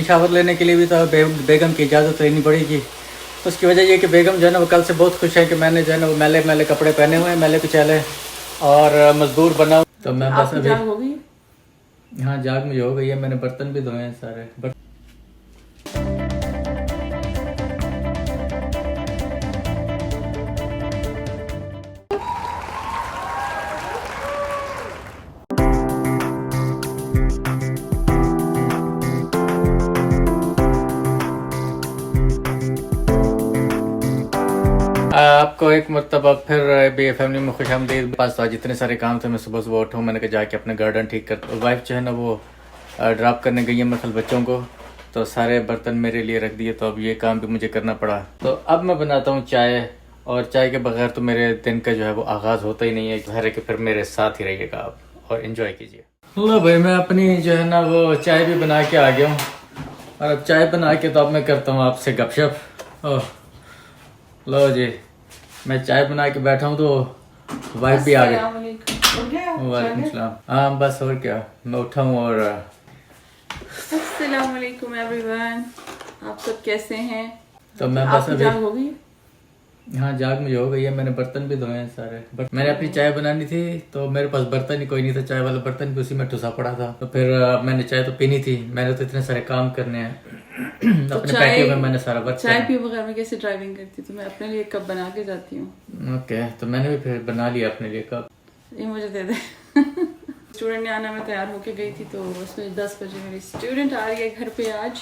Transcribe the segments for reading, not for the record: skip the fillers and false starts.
Shower लेने के लिए भी तो बेगम की इजाज़त लेनी पड़ेगी। तो उसकी वजह ये कि बेगम जो है ना वो कल से बहुत खुश है कि मैंने जो है ना वो मैले मैले कपड़े पहने हुए हैं, मैले कुचैले और मजदूर बना हूं। तो मैं बस अभी जाग हो गई? हाँ जाग मुझे हो गई है। मैंने बर्तन भी धोए हैं सारे। आपको एक मरतबा फिर बी फैमिली में खुश आमदीद। पास तो आज इतने सारे काम थे, मैं सुबह सुबह उठूँ, मैंने कहा जाके अपने गार्डन ठीक कर। वाइफ जो है ना वो ड्रॉप करने गई है मतलब बच्चों को, तो सारे बर्तन मेरे लिए रख दिए। तो अब ये काम भी मुझे करना पड़ा। तो अब मैं बनाता हूँ चाय, और चाय के बगैर तो मेरे दिन का जो है वो आगाज़ होता ही नहीं है। तो है कि फिर मेरे साथ ही रहिएगा आप और इन्जॉय कीजिए। लो भाई, मैं अपनी जो है ना वो चाय भी बना के आ गया हूँ, और अब चाय बना के तो अब मैं करता हूँ आपसे गपशप। ओह लो जी, मैं चाय बना के बैठा हूँ तो वाइफ भी आ गई। वालेकुम सलाम। हाँ बस और क्या, मैं उठा हूँ। और अस्सलाम वालेकुम एवरीवन, आप सब कैसे हैं? तो मैं बस आपकी अभी जाग हो गई? हाँ जाग मुझे हो गई है। मैंने बर्तन भी धोए हैं सारे। बट मैंने अपनी चाय बनानी थी तो मेरे पास बर्तन ही कोई नहीं था, चाय वाला बर्तन भी उसी में ठुसा पड़ा था। तो फिर मैंने चाय तो पीनी थी, मैंने तो इतने सारे काम करने हैं तो अपने पैटियो में मैंने सारा वर्क चाय पिए बगैर मैं कैसे ड्राइविंग करती? तो मैं अपने लिए कप बना के जाती हूँ। ओके, तो मैंने भी फिर बना लिया अपने लिए कप। ये मुझे दे दे। स्टूडेंट ने आना, मैं तैयार होके गई थी तो उसमें 10 बजे मेरी स्टूडेंट आ रही है घर पे आज।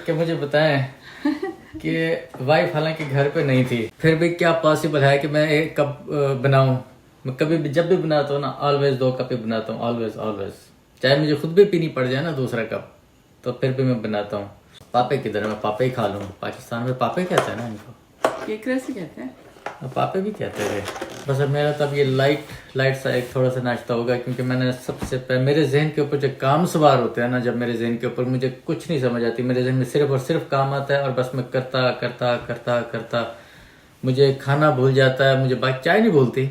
क्या मुझे बताएं कि वाइफ हालांकि घर पे नहीं थी, फिर भी क्या पॉसिबल है कि मैं एक कप बनाऊं? मैं कभी भी जब भी बनाता हूँ ना ऑलवेज 2 कप ही बनाता हूँ, ऑलवेज ऑलवेज। चाहे मुझे खुद भी पीनी पड़ जाए ना दूसरा कप, तो फिर भी मैं बनाता हूँ। पापे किधर है? मैं पापे ही खा लूँ। पाकिस्तान में पापे कहते हैं ना इनको, केकरा से कहते हैं। पापे भी कहते हैं। बस अब मेरा तब ये लाइट सा एक थोड़ा सा नाश्ता होगा, क्योंकि मैंने सबसे पहले मेरे जहन के ऊपर जो काम सवार होते हैं ना, जब मेरे जहन के ऊपर मुझे कुछ नहीं समझ आती, मेरे जहन में सिर्फ और सिर्फ काम आता है, और बस मैं करता करता करता करता मुझे खाना भूल जाता है। मुझे बाकी चाय नहीं भूलती,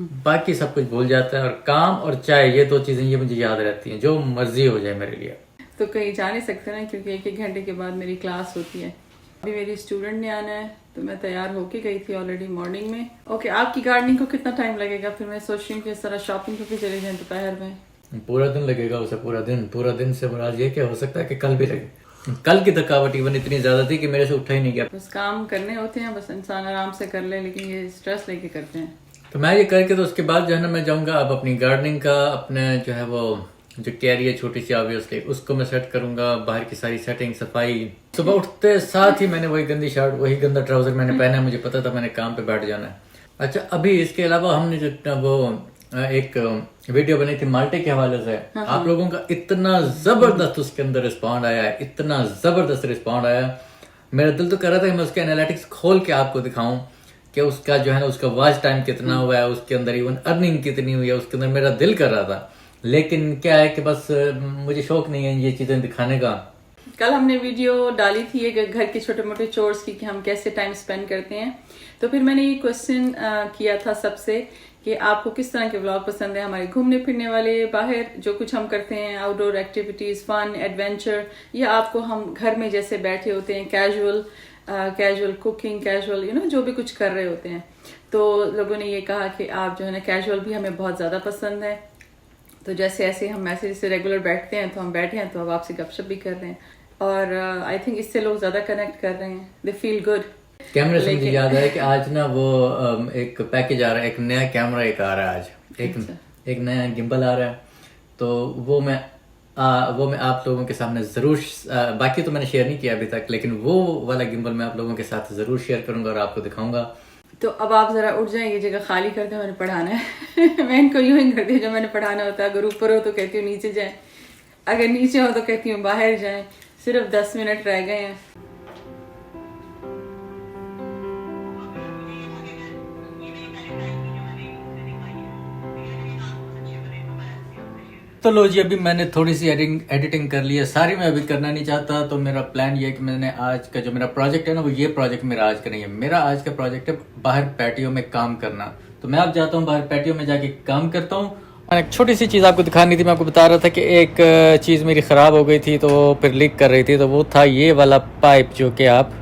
बाकी सब कुछ भूल जाता है। और काम और चाय ये 2 चीजें ये मुझे याद रहती हैं, जो मर्जी हो जाए मेरे लिए। तो कहीं जा नहीं सकते ना, क्योंकि 1-1 घंटे के बाद मेरी क्लास होती है। अभी मेरी स्टूडेंट ने आना है तो मैं तैयार होके गई थी ऑलरेडी मॉर्निंग में। ओके, आपकी गार्डनिंग को कितना टाइम लगेगा? फिर मैं सोच रही हूँ कि इस तरह शॉपिंग को भी चले जाएं दोपहर में। पूरा दिन लगेगा उसे, पूरा दिन से मुराद ये क्या हो सकता है कि कल भी लगे। कल की थकावट इवन इतनी ज्यादा थी कि मेरे से उठा ही नहीं गया। बस काम करने होते हैं, बस इंसान आराम से कर ले, लेकिन ये स्ट्रेस लेके करते हैं। तो मैं ये करके तो उसके बाद जो है ना मैं जाऊंगा अब अपनी गार्डनिंग का, अपने जो है वो जो क्यारी है छोटी सी ऑब्वियसली उसको मैं सेट करूंगा। बाहर की सारी सेटिंग सफाई। सुबह उठते साथ ही मैंने वही गंदी शर्ट वही गंदा ट्राउजर मैंने पहना है, मुझे पता था मैंने काम पे बैठ जाना है। अच्छा, अभी इसके अलावा हमने जो वो एक वीडियो बनी थी माल्टे के हवाले से, आप लोगों का इतना जबरदस्त उसके अंदर रिस्पॉन्ड आया है, इतना जबरदस्त रिस्पॉन्ड आया। मेरा दिल तो कर रहा था कि मैं उसके एनालिटिक्स खोल के आपको दिखाऊं कि उसका जो है ना उसका वॉच टाइम कितना हुआ है, उसके अंदर इवन अर्निंग कितनी हुई है, उसके अंदर मेरा दिल कर रहा था। लेकिन क्या है कि बस मुझे शौक नहीं है ये चीजें दिखाने का। कल हमने वीडियो डाली थी एक घर के छोटे मोटे चोर्स की कि हम कैसे टाइम स्पेंड करते हैं। तो फिर मैंने ये क्वेश्चन किया था सबसे कि आपको किस तरह के व्लॉग पसंद है, हमारे घूमने फिरने वाले, बाहर जो कुछ हम करते हैं, आउटडोर एक्टिविटीज, फन, एडवेंचर, या आपको हम घर में जैसे बैठे होते हैं कैजुअल कुकिंग, कैजुअल जो भी कुछ कर रहे होते हैं। तो लोगों ने ये कहा कि आप जो है ना कैजुअल भी हमें बहुत ज़्यादा पसंद है। तो जैसे ऐसे हम मैसेज से रेगुलर बैठते हैं तो हम बैठे हैं तो अब आपसे गपशप भी कर रहे हैं, और आई थिंक इससे लोग ज़्यादा कनेक्ट कर रहे हैं, दे फील गुड। कैमरे से मुझे याद है कि आज ना वो एक पैकेज आ रहा है, एक नया कैमरा एक आ रहा है आज, एक नया गिम्बल आ रहा है। तो वो मैं आप लोगों के सामने जरूर बाकी तो मैंने शेयर नहीं किया अभी तक, लेकिन वो वाला गिम्बल मैं आप लोगों के साथ जरूर शेयर करूंगा और आपको दिखाऊंगा। तो अब आप जरा उठ जाएं, ये जगह खाली कर दे, मैंने पढ़ाना है। मैं इनको यूं ही करती हूँ, जब मैंने पढ़ाना होता है, अगर ऊपर हो तो कहती हूँ नीचे जाएं, अगर नीचे हो तो कहती हूँ बाहर जाएं। सिर्फ 10 मिनट रह गए हैं। तो लो जी, अभी मैंने थोड़ी सी एडिटिंग कर ली है, सारी मैं अभी करना नहीं चाहता। तो मेरा प्लान ये है कि मैंने आज का जो मेरा प्रोजेक्ट है ना, वो ये प्रोजेक्ट मेरा आज का नहीं है। मेरा आज का प्रोजेक्ट है बाहर पैटियो में काम करना। तो मैं अब जाता हूँ बाहर पैटियो में जाके काम करता हूँ, एक छोटी सी चीज़ आपको दिखानी थी। मैं आपको बता रहा था कि एक चीज़ मेरी ख़राब हो गई थी तो फिर लीक कर रही थी, तो वो था ये वाला पाइप जो कि आप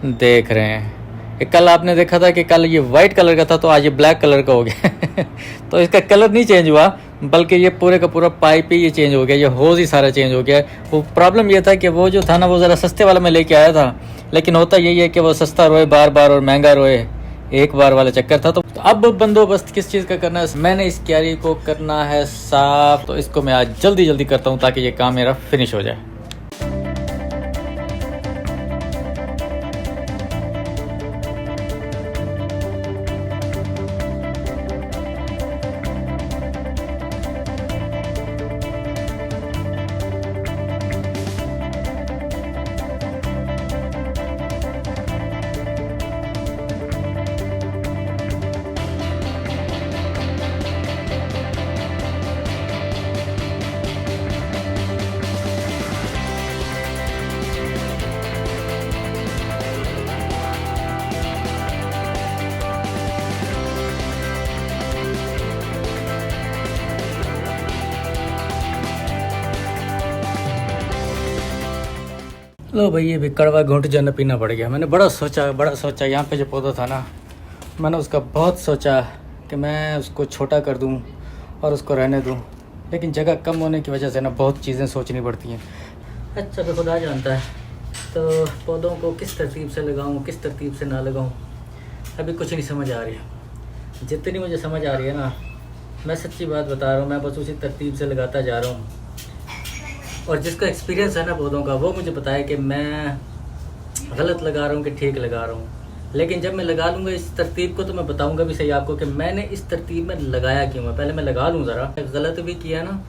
देख रहे हैं। ये कल आपने देखा था कि कल ये वाइट कलर का था, तो आज ये ब्लैक कलर का हो गया तो इसका कलर नहीं चेंज हुआ, बल्कि ये पूरे का पूरा पाइप ही ये चेंज हो गया, ये होज़ ही सारा चेंज हो गया। वो प्रॉब्लम ये था कि वो जो था ना, वो ज़रा सस्ते वाला मैं लेके आया था, लेकिन होता यही है कि वो सस्ता रोए बार बार और महंगा रोए एक बार वाला चक्कर था। तो अब बंदोबस्त किस चीज़ का करना है, मैंने इस क्यारी को करना है साफ, तो इसको मैं आज जल्दी जल्दी करता हूँ ताकि ये काम मेरा फिनिश हो जाए। लो भाई, ये भी कड़वा घूंट जो पीना पड़ गया। मैंने बड़ा सोचा यहाँ पे जो पौधा था ना, मैंने उसका बहुत सोचा कि मैं उसको छोटा कर दूँ और उसको रहने दूँ, लेकिन जगह कम होने की वजह से ना बहुत चीज़ें सोचनी पड़ती हैं। अच्छा तो खुदा जानता है, तो पौधों को किस तरतीब से लगाऊँ, किस तरतीब से ना लगाऊँ, अभी कुछ नहीं समझ आ रही है। जितनी मुझे समझ आ रही है ना, मैं सच्ची बात बता रहा हूँ, मैं बस उसी तरतीब से लगाता जा रहा हूँ। और जिसका एक्सपीरियंस है ना पौधों का, वो मुझे बताया कि मैं गलत लगा रहा हूँ कि ठीक लगा रहा हूँ। लेकिन जब मैं लगा लूँगा इस तरतीब को, तो मैं बताऊँगा भी सही आपको कि मैंने इस तरतीब में लगाया क्यों है। पहले मैं लगा लूँ ज़रा, गलत भी किया ना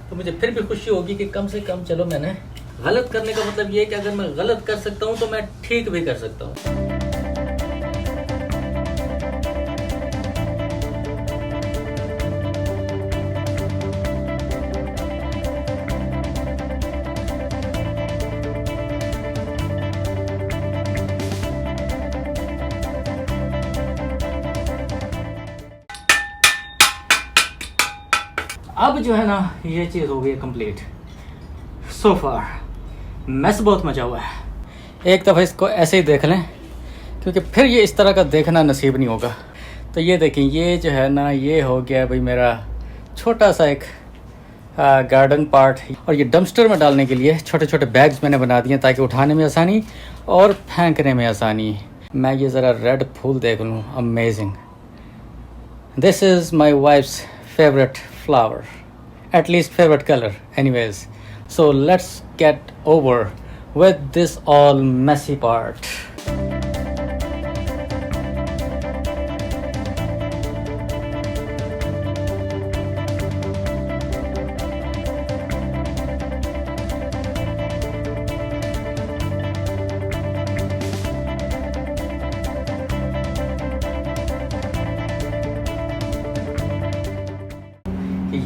तो मुझे फिर भी खुशी होगी कि कम से कम चलो मैंने गलत करने का मतलब ये है कि अगर मैं गलत कर सकता हूँ तो मैं ठीक भी कर सकता हूँ। अब जो है ना, ये चीज़ हो गई कंप्लीट। सो फार मैस बहुत मचा हुआ है। एक दफ़ा इसको ऐसे ही देख लें, क्योंकि फिर ये इस तरह का देखना नसीब नहीं होगा। तो ये देखें, ये जो है ना, ये हो गया भाई मेरा छोटा सा एक गार्डन पार्ट। और ये डंपस्टर में डालने के लिए छोटे छोटे बैग्स मैंने बना दिए ताकि उठाने में आसानी और फेंकने में आसानी। मैं ये ज़रा रेड फूल देख लूँ, amazing. This is my wife's favourite flower, at least favorite color anyways. So let's get over with this all messy part.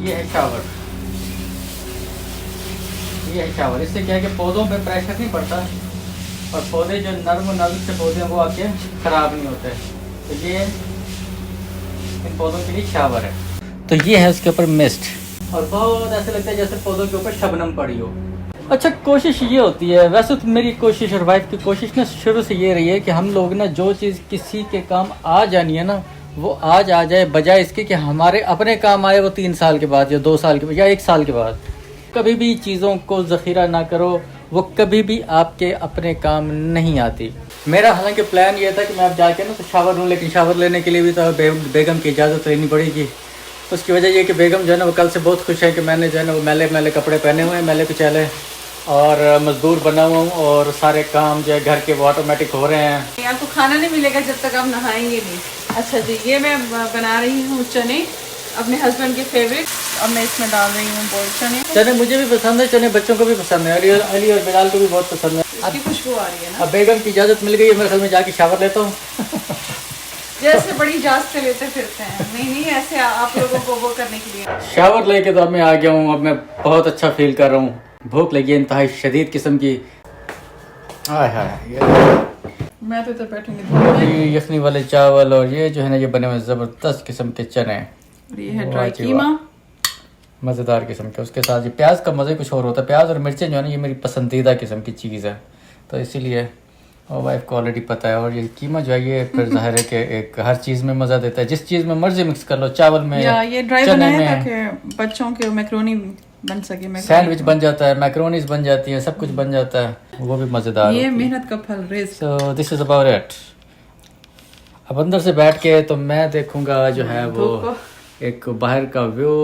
ये है शावर, ये है शावर। इससे क्या है कि पौधों पे प्रेशर नहीं पड़ता और पौधे जो नर्म नाजुक से पौधे हैं वो आपके ख़राब नहीं होते। तो ये इन पौधों के लिए शावर है। तो ये है उसके ऊपर मिस्ट, और बहुत ऐसे लगता है जैसे पौधों के ऊपर शबनम पड़ी हो। अच्छा, कोशिश ये होती है, वैसे तो मेरी कोशिश और वाइफ की कोशिश ना शुरू से ये रही है कि हम लोग ना जो चीज़ किसी के काम आ जानी है ना, वो आज आ जाए, बजाय इसके कि हमारे अपने काम आए वो 3 साल के बाद या 2 साल के बाद या 1 साल के बाद। कभी भी चीज़ों को ज़ख़ीरा ना करो, वो कभी भी आपके अपने काम नहीं आती। मेरा हालांकि प्लान ये था कि मैं अब जाके ना तो शावर लूँ, लेकिन शावर लेने के लिए भी तो बेगम की इजाज़त लेनी पड़ेगी। तो उसकी वजह ये कि बेगम जो है ना वो कल से बहुत खुश है कि मैंने जो है ना वो मैले मैले कपड़े पहने हुए हैं, मैले कुचैले, और मजदूर बना हुआ हूँ, और सारे काम जो है घर के वो ऑटोमेटिक हो रहे हैं। आपको खाना नहीं मिलेगा जब तक आप नहाएंगे नहीं। अच्छा जी, ये मैं बना रही हूँ चने, अपने हस्बैंड के फेवरेट। अब मैं इसमें डाल रही हूँ बॉइल्ड चने। चने मुझे भी पसंद है, चने बच्चों को भी पसंद है, अली और बिलाल को भी बहुत पसंद है। इसकी खुशबू आ रही है ना। अब बेगम की इजाज़त मिल गई है, मेरे ख्याल में जाके शावर लेता हूँ जैसे बड़ी इजाजत से लेते फिरते हैं। नहीं ऐसे आप लोगों को वो करने के लिए। शावर लेके तो अब मैं आ गया हूँ। अब मैं बहुत अच्छा फील कर रहा हूँ। भूख लगी है इंतहाई शदीद किस्म की। हाय हाय, मैं तो बैठूंगी। ये यखनी वाले चावल, और ये जो है ना ये बने हुए ज़बरदस्त किस्म के चने। ये है ड्राई कीमा, मज़ेदार किस्म के। उसके साथ ये प्याज का मज़े कुछ और होता है। प्याज और मिर्चें जो है ना ये मेरी पसंदीदा किस्म की चीज़ है, तो इसीलिए और वाइफ को ऑलरेडी पता है। और ये कीमा जो है ये फिर ज़ाहिर है कि एक हर चीज़ में मज़ा देता है, जिस चीज़ में मर्जी मिक्स कर लो, चावल में या ये ड्राई चने बनाया में, ताकि बच्चों के मैक्रोनी बन सके, सैंडविच बन जाता है, मैक्रोनीज बन जाती है, सब कुछ बन जाता है, वो भी मज़ेदार। ये मेहनत का फल risk. So this is about it. अब अंदर से बैठ के तो मैं देखूंगा जो है वो एक बाहर का व्यू।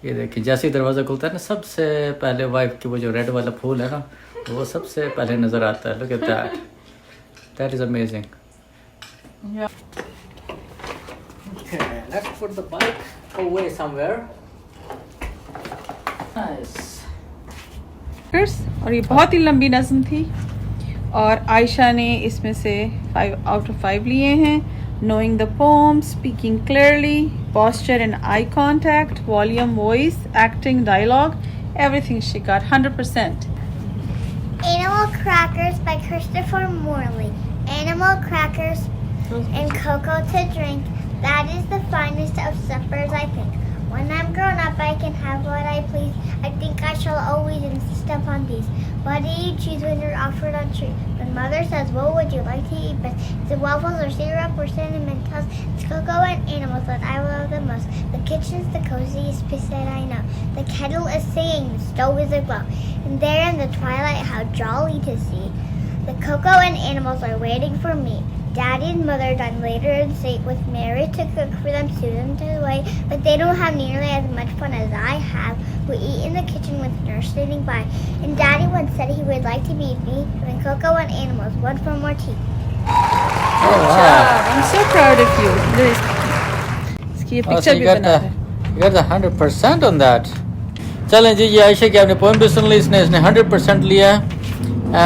ये देखिए जैसे ही दरवाज़ा खुलता है ना, सबसे पहले वाइफ की वो जो रेड वाला फूल है ना, वो सबसे पहले नज़र आता है। Look at that, that is amazing. Okay, let's put the bike away somewhere. Nice. और ये बहुत ही लंबी नज़म थी और आयशा ने इसमें से 5 out of 5 लिए हैं। Knowing the poem, speaking clearly, posture and eye contact, volume, voice, acting, dialogue, everything she got 100%. Animal Crackers by Christopher Morley. Animal crackers and cocoa to drink. That is the finest of suppers, I think. When I'm grown up, I can have what I please. I think I shall always insist upon these. What do you choose when you're offered on treat? When mother says, what would you like to eat best? Is it waffles or syrup or cinnamon toast? It's cocoa and animals that I love the most. The kitchen's the coziest place that I know. The kettle is singing, the stove is aglow. And there in the twilight, how jolly to see. The cocoa and animals are waiting for me. Daddy and mother dine later in state with Mary to cook for them, Susan to wait, but they don't have nearly as much fun as I have. We eat in the kitchen with nurse sitting by, and Daddy once said he would like to be me when cocoa and animals want for more tea. Oh, wow. I'm so proud of you. इसकी ये Oh, so picture you भी got बना the, है। you got the 100% on that. चलें जी, ये आयशा की आपने poem भी सुन ली, इसने 100% लिया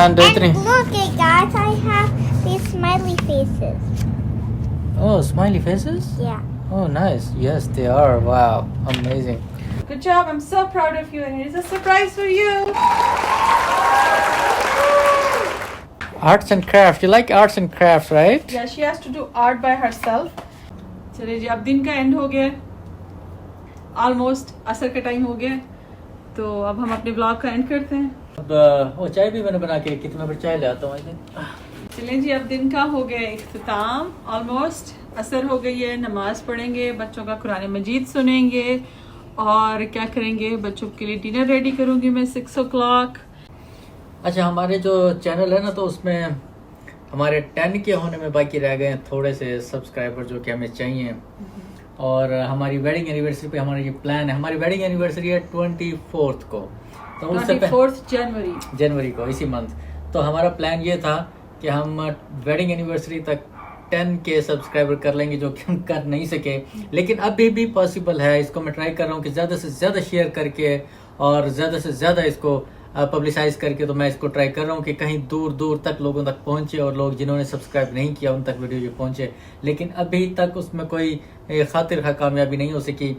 and इतनी। And look at guys, I have these smiley faces. Oh, smiley faces? Yeah. Oh, nice. Yes, they are. Wow, amazing. Good job. I'm so proud of you, and here's a surprise for you. Arts and crafts. You like arts and crafts, right? Yeah, she has to do art by herself. चलिए जी, अब दिन का and हो गया, almost असर का time हो गया, तो अब हम अपने ब्लॉग का एंड करते हैं। अब वो चाय भी मैंने बना के कितना बार चाय ले आता हूँ। चलिए जी, अब दिन का हो गया इख्तिताम, ऑलमोस्ट असर हो गई है। नमाज पढ़ेंगे, बच्चों का कुरान मजीद सुनेंगे और क्या करेंगे, बच्चों के लिए डिनर रेडी करूँगी मैं 6 o'clock। अच्छा, हमारे जो चैनल है ना, तो उसमें हमारे 10 के होने में बाकी रह गए हैं थोड़े से सब्सक्राइबर जो कि हमें चाहिए। और हमारी वेडिंग एनिवर्सरी पे हमारा ये प्लान है। हमारी वेडिंग एनिवर्सरी है 24 को, तो उससे 24 जनवरी को, इसी मंथ। तो हमारा प्लान ये था कि हम वेडिंग एनिवर्सरी तक 10 के सब्सक्राइबर कर लेंगे, जो कि हम कर नहीं सके, लेकिन अभी भी पॉसिबल है। इसको मैं ट्राई कर रहा हूँ कि ज़्यादा से ज़्यादा शेयर करके और ज़्यादा से ज़्यादा इसको पब्लिसाइज करके, तो मैं इसको ट्राई कर रहा हूँ कि कहीं दूर दूर तक लोगों तक पहुँचे और लोग जिन्होंने सब्सक्राइब नहीं किया उन तक वीडियो जो पहुँचे। लेकिन अभी तक उसमें कोई खातिर खा कामयाबी नहीं हो सकी।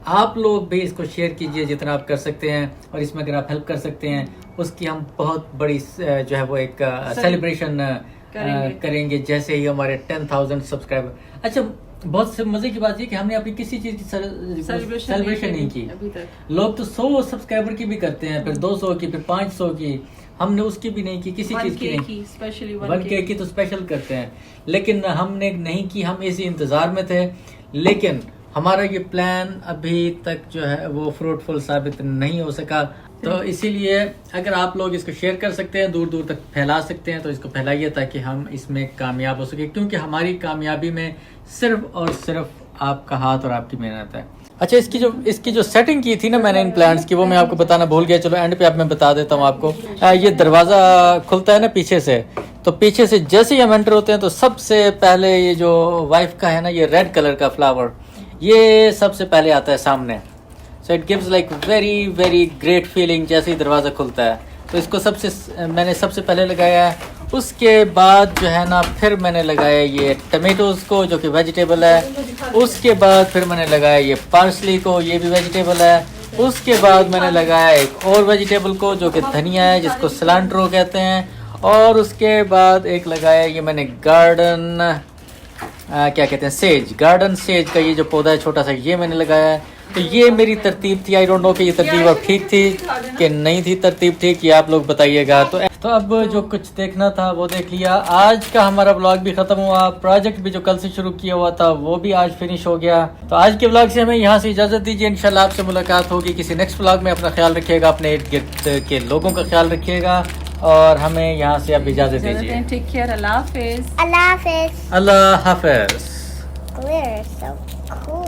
आप लोग भी इसको शेयर कीजिए जितना आप कर सकते हैं, और इसमें अगर आप हेल्प कर सकते हैं उसकी हम बहुत बड़ी जो है वो एक सेलिब्रेशन करेंगे जैसे ही हमारे 10,000 सब्सक्राइबर। अच्छा, बहुत से मजे की बात ये कि हमने अभी किसी चीज की सेलिब्रेशन नहीं की अभी तक। लोग तो 100 सब्सक्राइबर की भी करते हैं, फिर 200 की, फिर 500 की। हमने उसकी भी नहीं की, किसी चीज की नहीं। स्पेशली 1K की तो स्पेशल करते हैं, लेकिन हमने नहीं की। हम इसी इंतजार में थे, लेकिन हमारा ये प्लान अभी तक जो है वो फ्रूटफुल साबित नहीं हो सका। तो इसीलिए अगर आप लोग इसको शेयर कर सकते हैं, दूर दूर तक फैला सकते हैं, तो इसको फैलाइए ताकि हम इसमें कामयाब हो सके, क्योंकि हमारी कामयाबी में सिर्फ और सिर्फ आपका हाथ और आपकी मेहनत है। अच्छा, इसकी जो सेटिंग की थी ना मैंने इन प्लांट्स की, वो मैं आपको बताना भूल गया। चलो एंड पे आप मैं बता देता हूँ आपको। ये दरवाज़ा खुलता है ना पीछे से, तो पीछे से जैसे ही हम एंटर होते हैं तो सबसे पहले ये जो वाइफ का है ना, ये रेड कलर का फ्लावर, ये सबसे पहले आता है सामने। So it gives like very very great feeling जैसे ही दरवाज़ा खुलता है। तो इसको मैंने सबसे पहले लगाया है। उसके बाद जो है ना, फिर मैंने लगाया ये टमेटोज़ को, जो कि वेजिटेबल है। उसके बाद फिर मैंने लगाया ये पार्सली को, ये भी वेजिटेबल है। उसके बाद मैंने लगाया एक और वेजिटेबल को, जो कि धनिया है, जिसको सिलेंट्रो कहते हैं। और उसके बाद एक लगाया ये मैंने गार्डन क्या कहते हैं, सेज, गार्डन सेज का ये जो पौधा है छोटा सा, ये मैंने लगाया है। तो ये मेरी तरतीब थी। आई डोंट नो कि ये तरतीब अब ठीक थी कि नहीं थी तरतीब ठीक, ये आप लोग बताइएगा। तो अब जो कुछ देखना था वो देख लिया। आज का हमारा व्लॉग भी खत्म हुआ, प्रोजेक्ट भी जो कल से शुरू किया हुआ था वो भी आज फिनिश हो गया। तो आज के व्लॉग से हमें यहाँ से इजाजत दीजिए। इंशाल्लाह आपसे मुलाकात होगी किसी नेक्स्ट व्लॉग में। अपना ख्याल रखिएगा, अपने इर्द गिर्द के लोगों का ख्याल रखिएगा और हमें यहाँ से अब इजाजत दीजिए। टेक केयर, अल्लाह हाफिज। Allah Hafiz. अल्लाह हाफिज। Glitter is so cool.